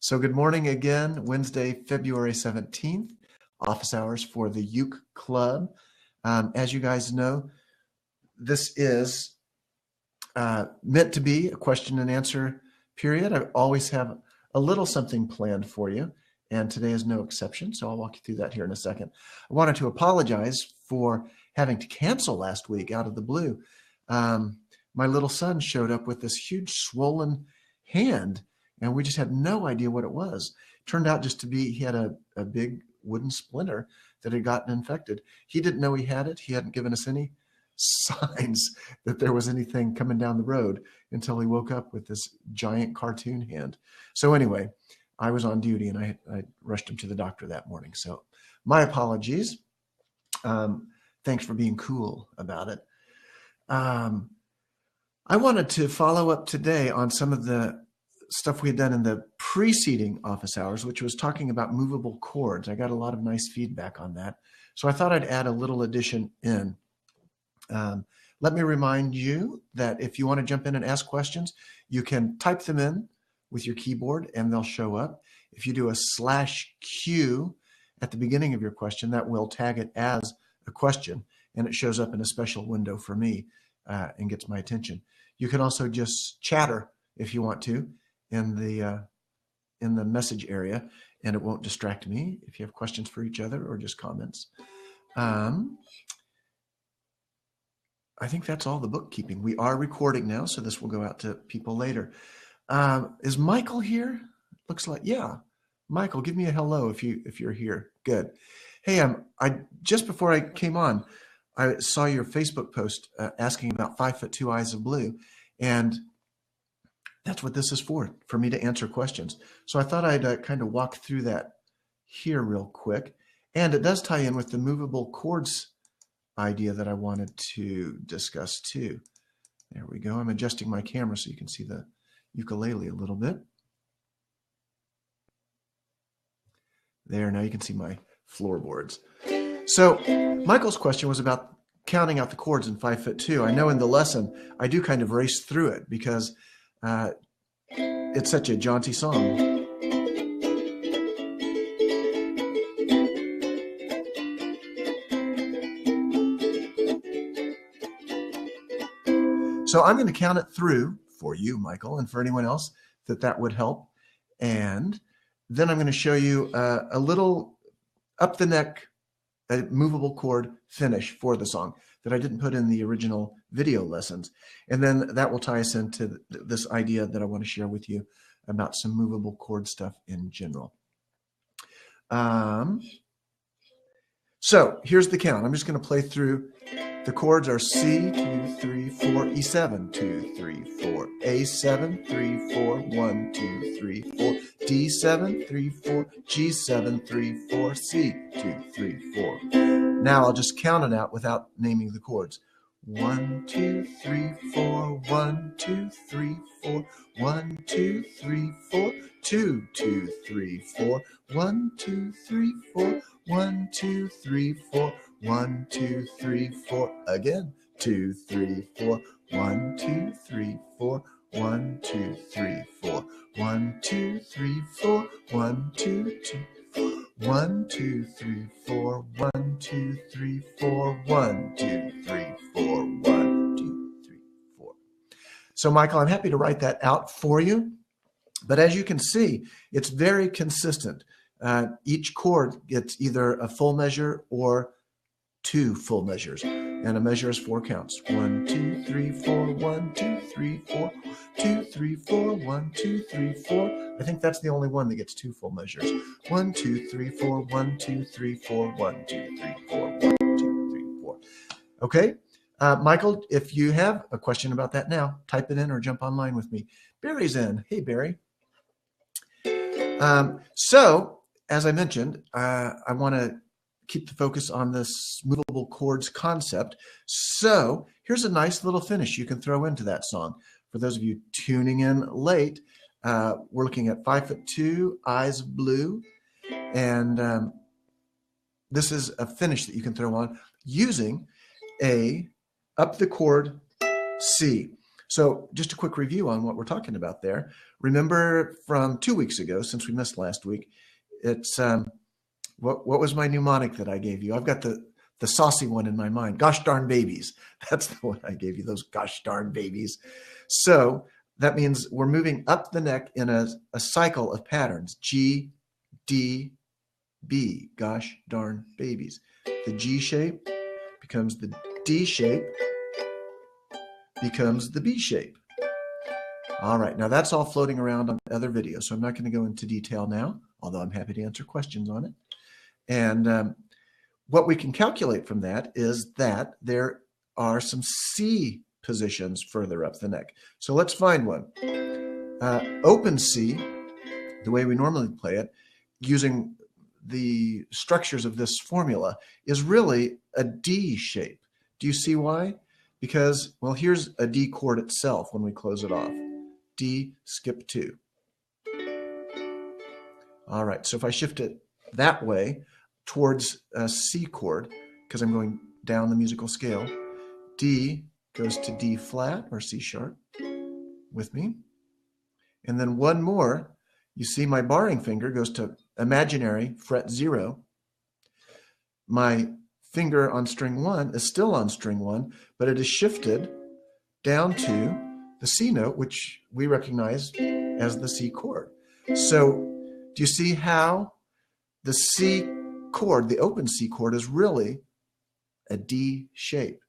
So good morning again, Wednesday, February 17th, office hours for the Uke Club. As you guys know, this is meant to be a question and answer period. I always have a little something planned for you, and today is no exception, so I'll walk you through that here in a second. I wanted to apologize for having to cancel last week out of the blue. My little son showed up with this huge swollen hand, and we just had no idea what it was. Turned out just to be, he had a big wooden splinter that had gotten infected. He didn't know he had it. He hadn't given us any signs that there was anything coming down the road until he woke up with this giant cartoon hand. So anyway, I was on duty and I rushed him to the doctor that morning. So my apologies. Thanks for being cool about it. I wanted to follow up today on some of the stuff we had done in the preceding office hours, which was talking about movable cords. I got a lot of nice feedback on that. So I thought I'd add a little addition in. Let me remind you that if you want to jump in and ask questions, you can type them in with your keyboard and they'll show up. If you do a /Q at the beginning of your question, that will tag it as a question and it shows up in a special window for me and gets my attention. You can also just chatter if you want to in the message area, and it won't distract me if you have questions for each other or just comments. I think that's all the bookkeeping. We are recording now, so this will go out to people later. Is Michael here? Looks like, yeah. Michael, give me a hello if you're here. Good. Hey, I just before I came on, I saw your Facebook post asking about 5'2" Eyes of Blue, and that's what this is for me to answer questions. So I thought I'd kind of walk through that here real quick, and it does tie in with the movable cords idea that I wanted to discuss too. There we go. I'm adjusting my camera so you can see the ukulele a little bit. There, now you can see my floorboards. So Michael's question was about counting out the chords in 5'2". I know in the lesson I do kind of race through it because it's such a jaunty song. So I'm going to count it through for you, Michael, and for anyone else that would help. And then I'm going to show you a little up the neck movable chord finish for the song that I didn't put in the original video lessons. And then that will tie us into this idea that I want to share with you about some movable chord stuff in general. So here's the count. I'm just going to play through. The chords are C, 2, 3, 4, E7, 2, 3, 4, A7, 3, 4, 1, 2, 3, 4, D7, 3, 4, G7, 3, 4, C, 2, 3, 4. Now I'll just count it out without naming the chords. 1, 2, 3, 4, 1, 2, 3, 4, 1, 2, 3, 4, 2, 2, 3, 4, 1, 2, 3, 4, 1, 2, 3, 4, 1, 2, 3, 4, again. 2, 3, 4, 1, 2, 3, 4, 1, 2, 3, 4, 1, 2, 3, 4, 1, 2, 2, 1, 2, 3, 4, 1, 2, 3, 4, 1, 2, 3, 4, 1, 2, 3, 4. So Michael, I'm happy to write that out for you. But as you can see, it's very consistent. Each chord gets either a full measure or 2 full measures, and a measure is 4 counts. 1, 2, 3, 4, 1, 2, 3, 4, 2, 3, 4, 1, 2, 3, 4. I think that's the only one that gets 2 full measures. 1, 2, 3, 4, 1, 2, 3, 4, 1, 2, 3, 4, 1, 2, 3, 4. Okay, Michael, if you have a question about that now, type it in or jump online with me. Barry's in. Hey, Barry. So, as I mentioned, I want to keep the focus on this movable chords concept. So here's a nice little finish you can throw into that song. For those of you tuning in late, we're looking at 5'2", Eyes of Blue. And this is a finish that you can throw on using a up the chord C. So just a quick review on what we're talking about there. Remember from 2 weeks ago, since we missed last week, it's what was my mnemonic that I gave you? I've got the saucy one in my mind. Gosh darn babies. That's the one I gave you, those gosh darn babies. So that means we're moving up the neck in a cycle of patterns. G, D, B, gosh darn babies. The G shape becomes the D shape, becomes the B shape. All right, now that's all floating around on other videos, so I'm not going to go into detail now, although I'm happy to answer questions on it. And what we can calculate from that is that there are some C positions further up the neck. So let's find one. Open C, the way we normally play it, using the structures of this formula, is really a D shape. Do you see why? Because, well, here's a D chord itself when we close it off. D, skip 2. All right, so if I shift it that way towards a C chord, because I'm going down the musical scale, D goes to D flat or C sharp with me. And then one more, you see my barring finger goes to imaginary fret 0. My finger on string 1 is still on string 1, but it is shifted down to the C note, which we recognize as the C chord. So do you see how the C chord, the open C chord, is really a D shape?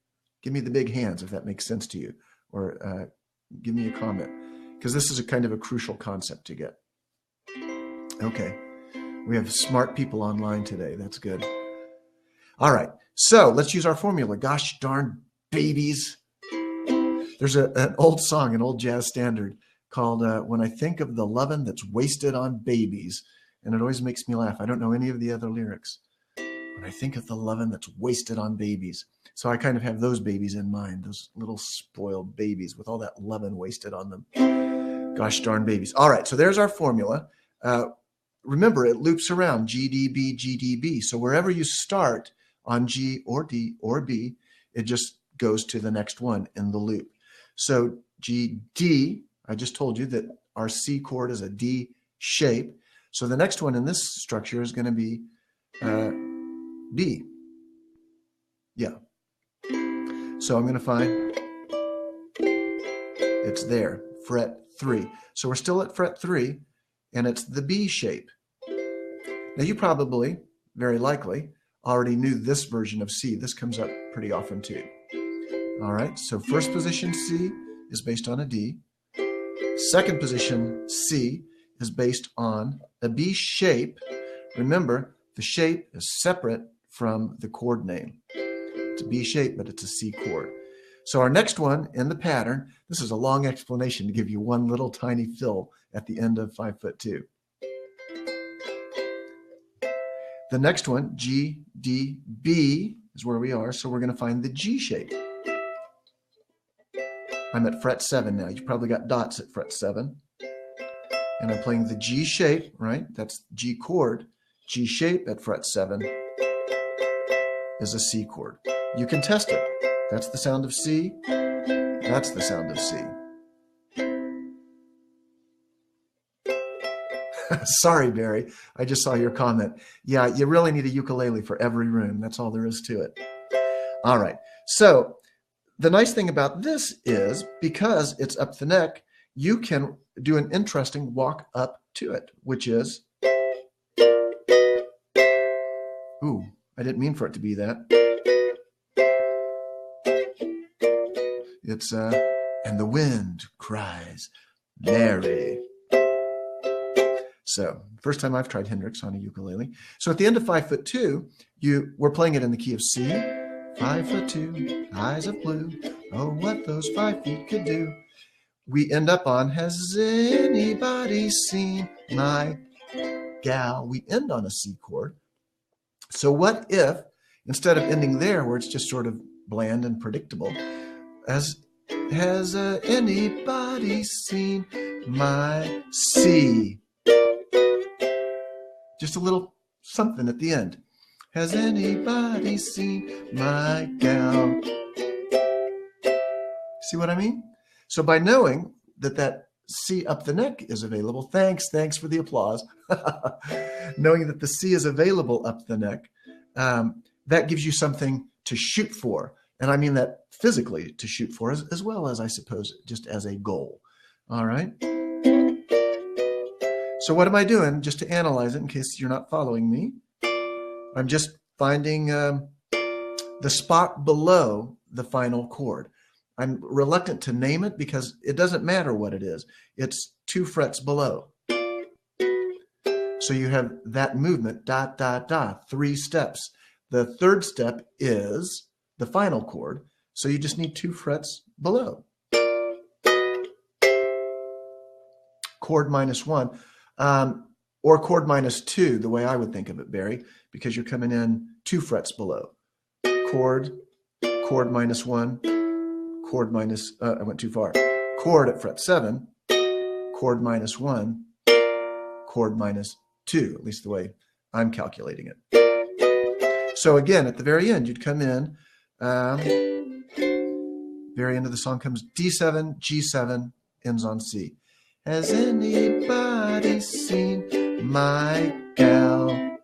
Give me the big hands if that makes sense to you, or give me a comment, because this is a kind of a crucial concept to get. Okay, we have smart people online today. That's good. All right, so let's use our formula. Gosh darn babies. There's an old song, an old jazz standard called When I Think of the Lovin' That's Wasted on Babies. And it always makes me laugh. I don't know any of the other lyrics. When I think of the lovin' that's wasted on babies. So I kind of have those babies in mind, those little spoiled babies with all that lovin' wasted on them. Gosh darn babies. All right, so there's our formula. Remember, it loops around GDB, GDB. So wherever you start on G or D or B, it just goes to the next one in the loop. So G, D, I just told you that our C chord is a D shape. So the next one in this structure is going to be B. Yeah. So I'm going to find it's there, fret 3. So we're still at fret 3, and it's the B shape. Now you probably, very likely, already knew this version of C. This comes up pretty often too. All right, so first position C is based on a D. Second position C is based on a B shape. Remember, the shape is separate from the chord name. It's a B shape, but it's a C chord. So our next one in the pattern, this is a long explanation to give you one little tiny fill at the end of 5'2". The next one, G, D, B, is where we are. So we're going to find the G shape. I'm at fret 7 now. You probably got dots at fret 7. And I'm playing the G shape, right? That's G chord. G shape at fret 7 is a C chord. You can test it. That's the sound of C. That's the sound of C. Sorry, Barry. I just saw your comment. Yeah, you really need a ukulele for every room. That's all there is to it. All right. So the nice thing about this is because it's up the neck, you can do an interesting walk up to it, which is, ooh, I didn't mean for it to be that. It's, and the wind cries, Mary. So first time I've tried Hendrix on a ukulele. So at the end of 5'2", we're playing it in the key of C. 5'2", eyes of blue. Oh, what those 5 feet could do. We end up on, has anybody seen my gal? We end on a C chord. So what if, instead of ending there where it's just sort of bland and predictable, has anybody seen my C? Just a little something at the end. Has anybody seen my gal? See what I mean? So by knowing that that C up the neck is available, thanks for the applause. Knowing that the C is available up the neck, that gives you something to shoot for. And I mean that physically to shoot for, as well as, I suppose, just as a goal. All right. So what am I doing just to analyze it in case you're not following me? I'm just finding the spot below the final chord. I'm reluctant to name it because it doesn't matter what it is. It's 2 frets below. So you have that movement, dot, dot, dot, 3 steps. The third step is the final chord. So you just need 2 frets below. Chord -1, or chord -2, the way I would think of it, Barry, because you're coming in 2 frets below. Chord -1, chord minus, I went too far. Chord at fret 7, chord -1, chord -2, at least the way I'm calculating it. So again, at the very end, you'd come in, very end of the song comes D7, G7, ends on C. Has anybody seen my gal? A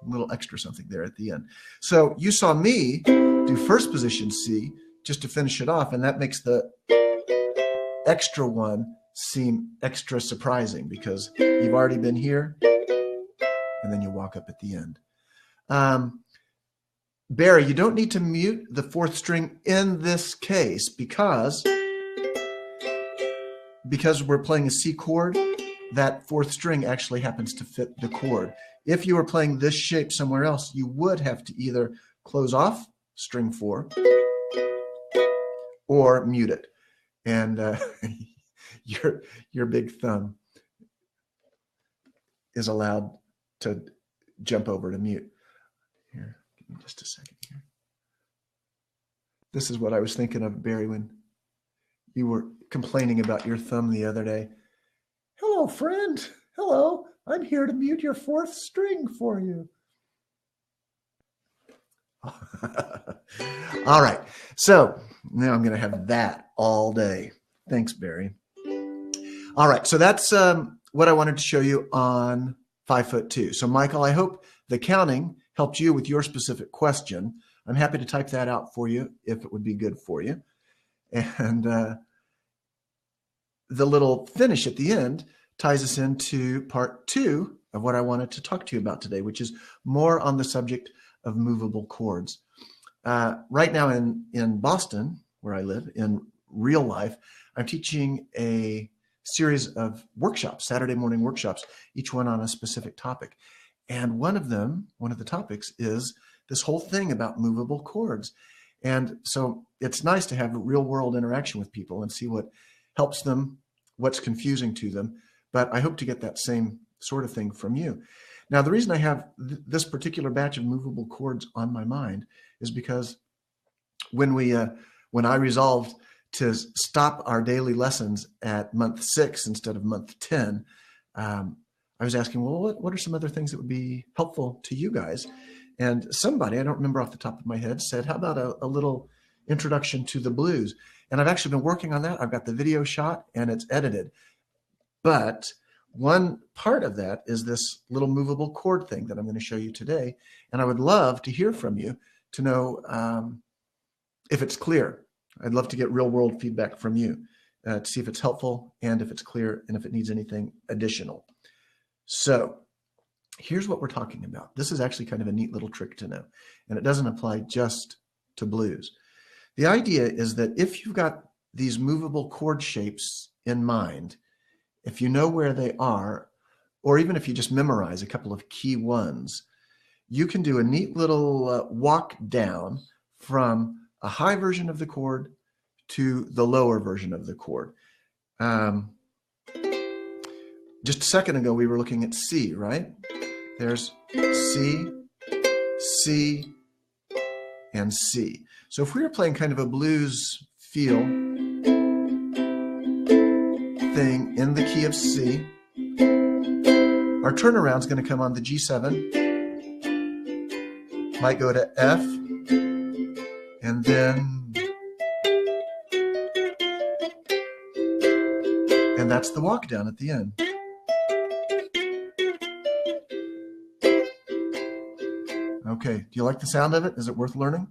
little extra something there at the end. So you saw me do first position C just to finish it off, and that makes the extra one seem extra surprising because you've already been here, and then you walk up at the end. Barry, you don't need to mute the 4th string in this case because we're playing a C chord, that 4th string actually happens to fit the chord. If you were playing this shape somewhere else, you would have to either close off string 4 or mute it. And your big thumb is allowed to jump over to mute. Here, give me just a second here. This is what I was thinking of, Barry, when you were complaining about your thumb the other day. Hello, friend. Hello. I'm here to mute your 4th string for you. All right. So now I'm going to have that all day. Thanks, Barry. All right. So that's what I wanted to show you on 5'2". So Michael, I hope the counting helped you with your specific question. I'm happy to type that out for you if it would be good for you. And the little finish at the end ties us into part 2 of what I wanted to talk to you about today, which is more on the subject of movable chords. Right now in Boston, where I live, in real life, I'm teaching a series of workshops, Saturday morning workshops, each one on a specific topic. And one of the topics is this whole thing about movable chords. And so it's nice to have a real world interaction with people and see what helps them, what's confusing to them. But I hope to get that same sort of thing from you. Now, the reason I have this particular batch of movable chords on my mind is because when I resolved to stop our daily lessons at month 6 instead of month 10, I was asking, well, what are some other things that would be helpful to you guys? And somebody, I don't remember off the top of my head, said, how about a little introduction to the blues? And I've actually been working on that. I've got the video shot and it's edited. But one part of that is this little movable chord thing that I'm going to show you today. And I would love to hear from you to know if it's clear. I'd love to get real world feedback from you to see if it's helpful and if it's clear and if it needs anything additional. So here's what we're talking about. This is actually kind of a neat little trick to know, and it doesn't apply just to blues. The idea is that if you've got these movable chord shapes in mind, if you know where they are, or even if you just memorize a couple of key ones, you can do a neat little walk down from a high version of the chord to the lower version of the chord. Just a second ago, we were looking at C, right? There's C, C, and C. So if we were playing kind of a blues feel thing in the key of C, our turnaround is going to come on the G7, might go to F, and then And that's the walk down at the end. Okay, do you like the sound of it? Is it worth learning?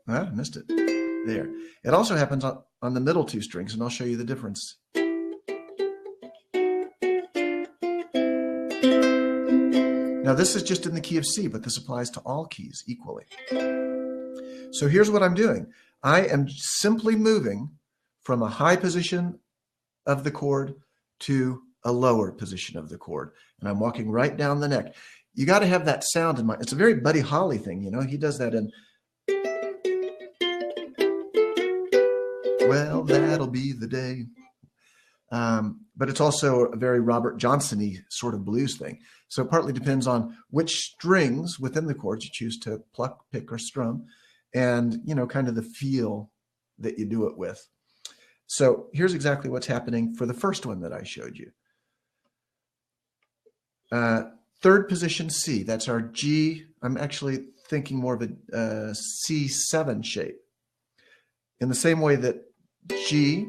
I missed it. There. It also happens on the middle two strings, and I'll show you the difference. Now this is just in the key of C, but this applies to all keys equally. So here's what I'm doing. I am simply moving from a high position of the chord to a lower position of the chord. And I'm walking right down the neck. You got to have that sound in mind. It's a very Buddy Holly thing, you know. He does that in, well, that'll be the day. But it's also a very Robert Johnson-y sort of blues thing. So it partly depends on which strings within the chords you choose to pluck, pick, or strum, and, you know, kind of the feel that you do it with. So here's exactly what's happening for the first one that I showed you. Third position C, that's our G. I'm actually thinking more of a C7 shape. In the same way that G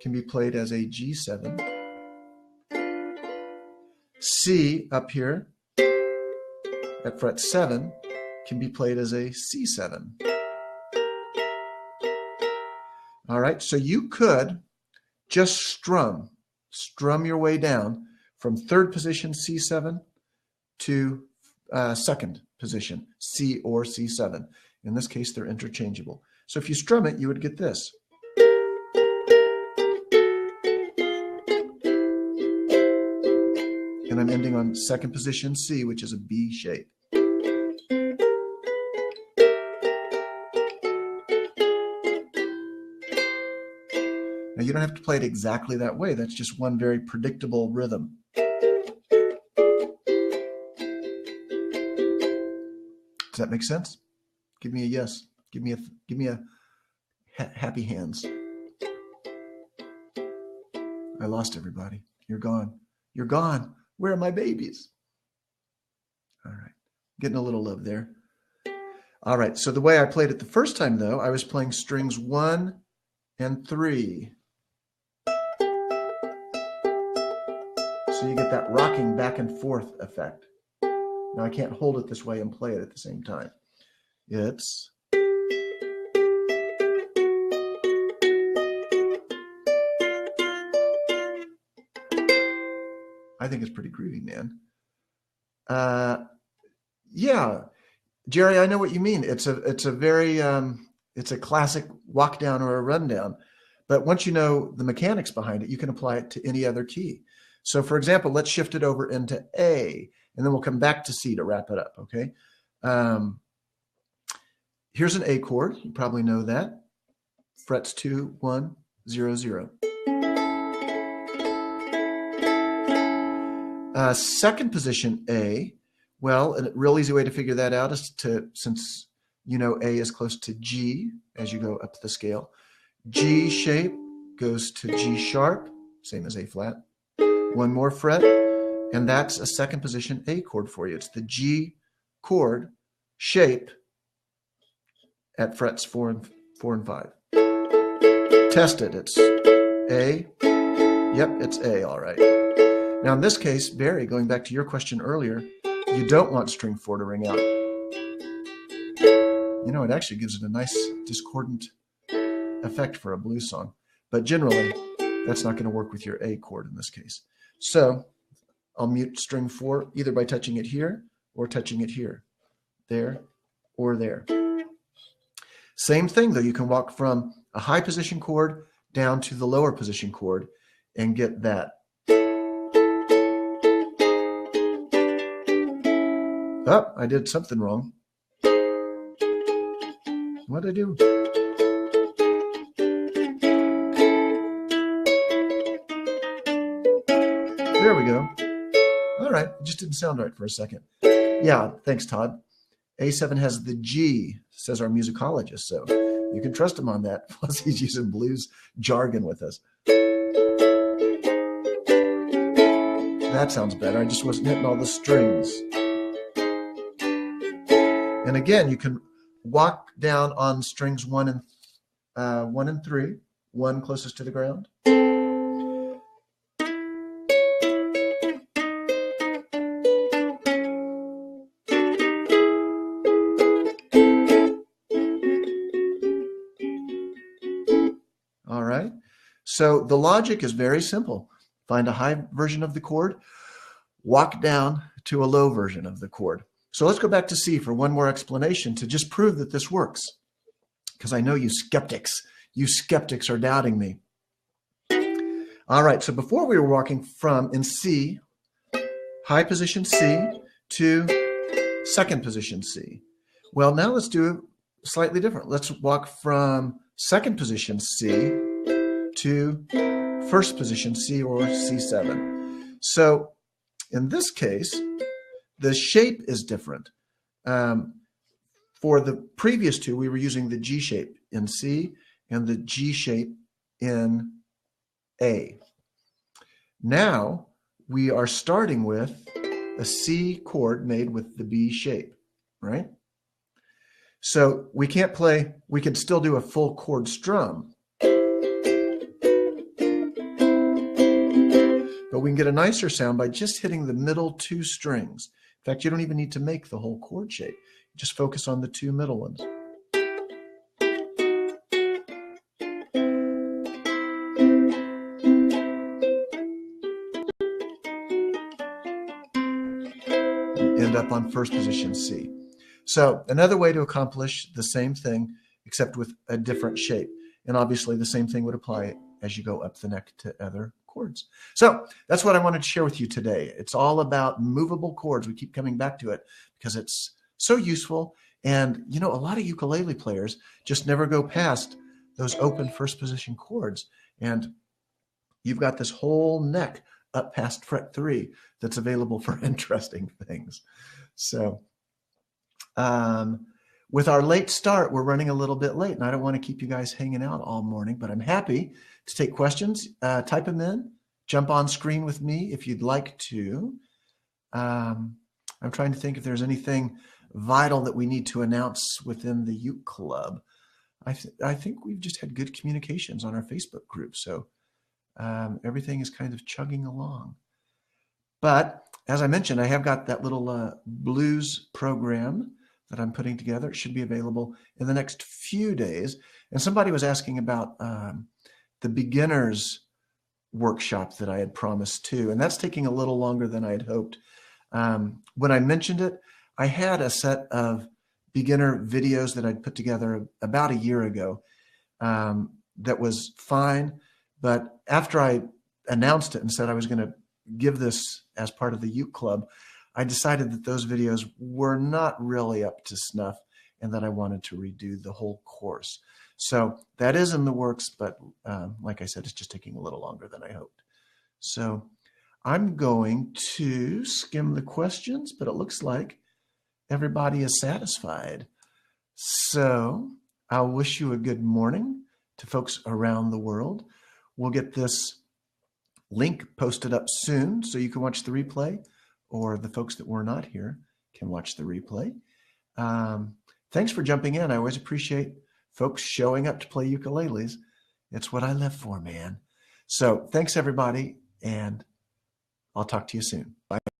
can be played as a G7. C up here at fret 7 can be played as a C7. All right, so you could just strum your way down from third position C7 to second position C or C7. In this case, they're interchangeable. So if you strum it, you would get this. And I'm ending on second position C, which is a B shape. Now you don't have to play it exactly that way. That's just one very predictable rhythm. Does that make sense? Give me a yes. Give me a happy hands. I lost everybody. You're gone. You're gone. Where are my babies? All right. Getting a little love there. All right. So the way I played it the first time, though, I was playing strings 1 and 3. So you get that rocking back and forth effect. Now I can't hold it this way and play it at the same time. It's... I think it's pretty groovy, man. Yeah, Jerry, I know what you mean. It's a very it's a classic walk down or a rundown. But once you know the mechanics behind it, you can apply it to any other key. So for example, let's shift it over into A, and then we'll come back to C to wrap it up, okay? Here's an A chord. You probably know that. Frets 2, 1, 0, 0. Second position A, well, a real easy way to figure that out is to, since you know A is close to G as you go up the scale, G shape goes to G sharp, same as A flat. One more fret, and that's a second position A chord for you. It's the G chord shape at frets 4 and 5. Test it. It's A. Yep, it's A, all right. Now in this case, Barry, going back to your question earlier, you don't want string 4 to ring out. You know, it actually gives it a nice discordant effect for a blues song. But generally, that's not going to work with your A chord in this case. So I'll mute string 4 either by touching it here or touching it here, there or there. Same thing though, you can walk from a high position chord down to the lower position chord and get that. Oh, I did something wrong. What did I do? There we go. All right, it just didn't sound right for a second. Yeah, thanks, Todd. A7 has the G, says our musicologist, so you can trust him on that. Plus, he's using blues jargon with us. That sounds better. I just wasn't hitting all the strings. And again, you can walk down on strings 1 and 3, 1 closest to the ground. All right. So the logic is very simple. Find a high version of the chord, walk down to a low version of the chord. So let's go back to C for one more explanation to just prove that this works. Because I know you skeptics are doubting me. All right, so before we were walking from in C, high position C to second position C. Well, now let's do it slightly different. Let's walk from second position C to first position C or C7. So in this case, the shape is different. For the previous two, we were using the G shape in C and the G shape in A. Now we are starting with a C chord made with the B shape, right? So we can't play, we can still do a full chord strum, but we can get a nicer sound by just hitting the middle 2 strings. In fact, you don't even need to make the whole chord shape. Just focus on the 2 middle ones. You end up on first position C. So another way to accomplish the same thing, except with a different shape. And obviously the same thing would apply as you go up the neck to other chords. So that's what I wanted to share with you today. It's all about movable chords. We keep coming back to it because it's so useful. And, you know, a lot of ukulele players just never go past those open first position chords. And you've got this whole neck up past fret 3 that's available for interesting things. So with our late start, we're running a little bit late, and I don't want to keep you guys hanging out all morning, but I'm happy to take questions. Type them in, jump on screen with me if you'd like to. I'm trying to think if there's anything vital that we need to announce within the Uke Club. I think we've just had good communications on our Facebook group, so everything is kind of chugging along. But as I mentioned, I have got that little blues program that I'm putting together. It should be available in the next few days. And somebody was asking about the beginners workshop that I had promised too, and that's taking a little longer than I had hoped. When I mentioned it, I had a set of beginner videos that I'd put together about a year ago that was fine, but after I announced it and said I was going to give this as part of the Uke Club, I decided that those videos were not really up to snuff and that I wanted to redo the whole course. So that is in the works, but like I said, it's just taking a little longer than I hoped. So I'm going to skim the questions, but it looks like everybody is satisfied. So I'll wish you a good morning to folks around the world. We'll get this link posted up soon so you can watch the replay, or the folks that were not here can watch the replay. Thanks for jumping in. I always appreciate folks showing up to play ukuleles. It's what I live for, man. So thanks, everybody, and I'll talk to you soon. Bye.